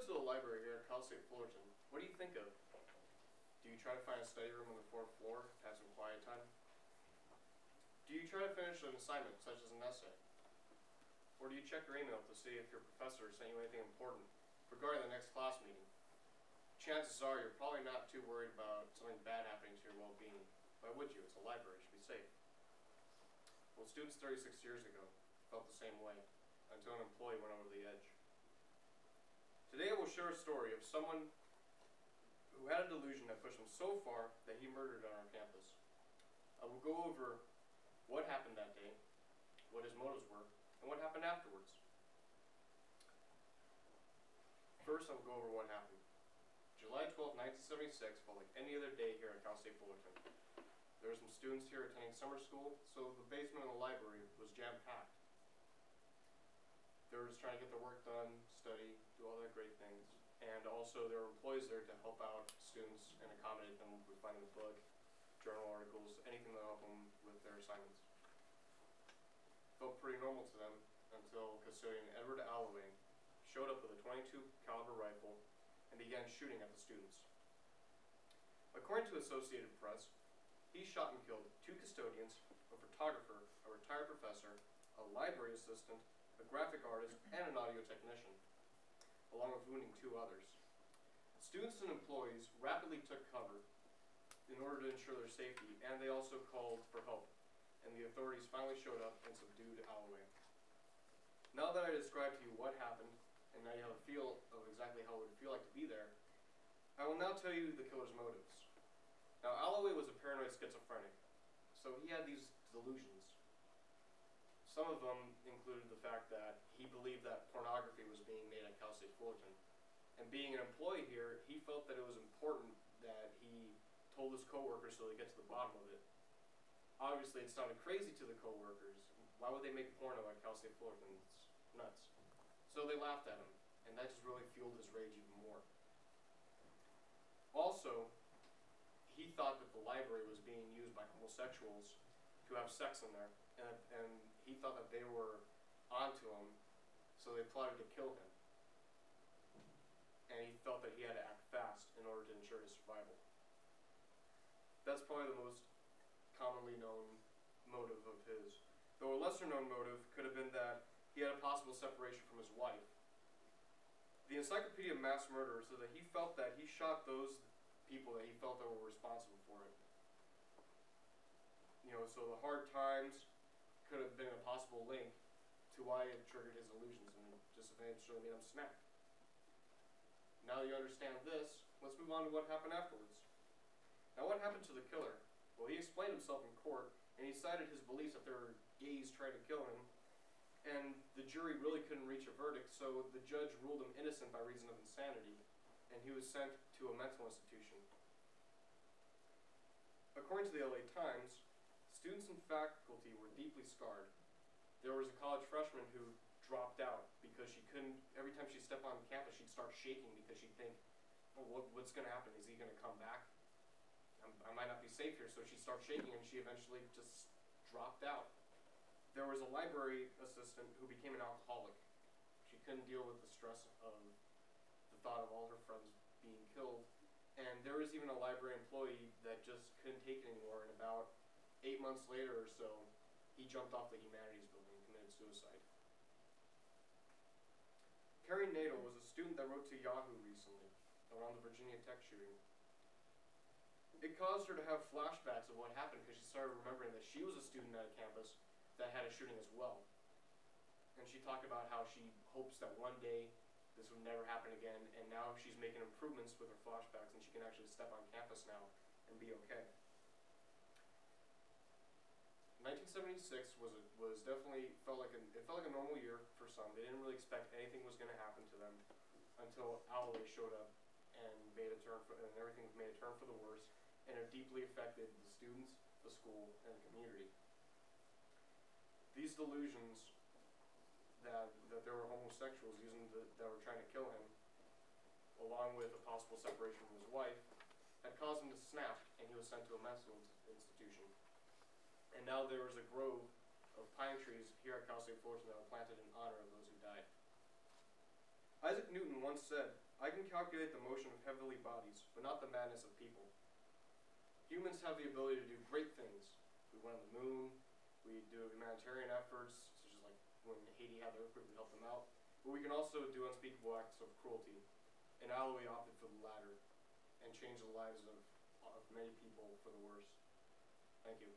to the library here at Cal State Fullerton, what do you think of? Do you try to find a study room on the fourth floor to have some quiet time? Do you try to finish an assignment, such as an essay? Or do you check your email to see if your professor sent you anything important regarding the next class meeting? Chances are you're probably not too worried about something bad happening to your well-being. Why would you? It's a library, it should be safe. Well, students 36 years ago felt the same way until an employee went over the edge. Today I will share a story of someone who had a delusion that pushed him so far that he murdered on our campus. I will go over what happened that day, what his motives were, and what happened afterwards. First, I will go over what happened. July 12, 1976 felt like any other day here at Cal State Fullerton. There were some students here attending summer school, so the basement of the library was jam-packed. They were just trying to get their work done, study, do all their great things. And also there were employees there to help out students and accommodate them with finding a book, journal articles, anything to help them with their assignments. Felt pretty normal to them until custodian Edward Alloway showed up with a .22 caliber rifle and began shooting at the students. According to Associated Press, he shot and killed 2 custodians, a photographer, a retired professor, a library assistant, a graphic artist, and an audio technician, along with wounding 2 others. Students and employees rapidly took cover in order to ensure their safety, and they also called for help, and the authorities finally showed up and subdued Alloway. Now that I described to you what happened, and now you have a feel of exactly how it would feel like to be there, I will now tell you the killer's motives. Now, Alloway was a paranoid schizophrenic, so he had these delusions. Some of them included the fact that he believed that pornography was being made at Cal State Fullerton. And being an employee here, he felt that it was important that he told his coworkers so they get to the bottom of it. Obviously, it sounded crazy to the coworkers. Why would they make porno at Cal State Fullerton? It's nuts. So they laughed at him, and that just really fueled his rage even more. Also, he thought that the library was being used by homosexuals to have sex in there, and he thought that they were onto him, so they plotted to kill him. And he felt that he had to act fast in order to ensure his survival. That's probably the most commonly known motive of his. Though a lesser known motive could have been that he had a possible separation from his wife. The Encyclopedia of Mass Murder said that he felt that he shot those people that he felt that were responsible for it. You know, so the hard times could have been a possible link to why it triggered his illusions and just eventually made him snap. Now that you understand this, let's move on to what happened afterwards. Now, what happened to the killer? Well, he explained himself in court, and he cited his beliefs that there were gays trying to kill him, and the jury really couldn't reach a verdict, so the judge ruled him innocent by reason of insanity, and he was sent to a mental institution. According to the LA Times, students and faculty were deeply scarred. There was a college freshman who dropped out because she couldn't, every time she stepped on campus, she'd start shaking because she'd think, oh, what's going to happen? Is he going to come back? I might not be safe here, so she'd start shaking, and she eventually just dropped out. There was a library assistant who became an alcoholic. She couldn't deal with the stress of the thought of all her friends being killed. And there was even a library employee that just couldn't take it anymore, and about 8 months later or so, he jumped off the Humanities building and committed suicide. Carrie Nadel was a student that wrote to Yahoo recently around the Virginia Tech shooting. It caused her to have flashbacks of what happened because she started remembering that she was a student at a campus that had a shooting as well. And she talked about how she hopes that one day this would never happen again, and now she's making improvements with her flashbacks and she can actually step on campus now and be okay. 1976 was definitely felt like a normal year for some. They didn't really expect anything was going to happen to them until Alloway showed up and everything made a turn for the worse, and it deeply affected the students, the school, and the community. These delusions that there were homosexuals that were trying to kill him, along with a possible separation from his wife, had caused him to snap, and he was sent to a mental institution. And now there was a grove of pine trees here at Cal State Fullerton that were planted in honor of those who died. Isaac Newton once said, "I can calculate the motion of heavenly bodies, but not the madness of people." Humans have the ability to do great things. We went on the moon, we do humanitarian efforts, such as like when Haiti had the earthquake, we helped them out. But we can also do unspeakable acts of cruelty. And Alloway opted for the latter and changed the lives of many people for the worse. Thank you.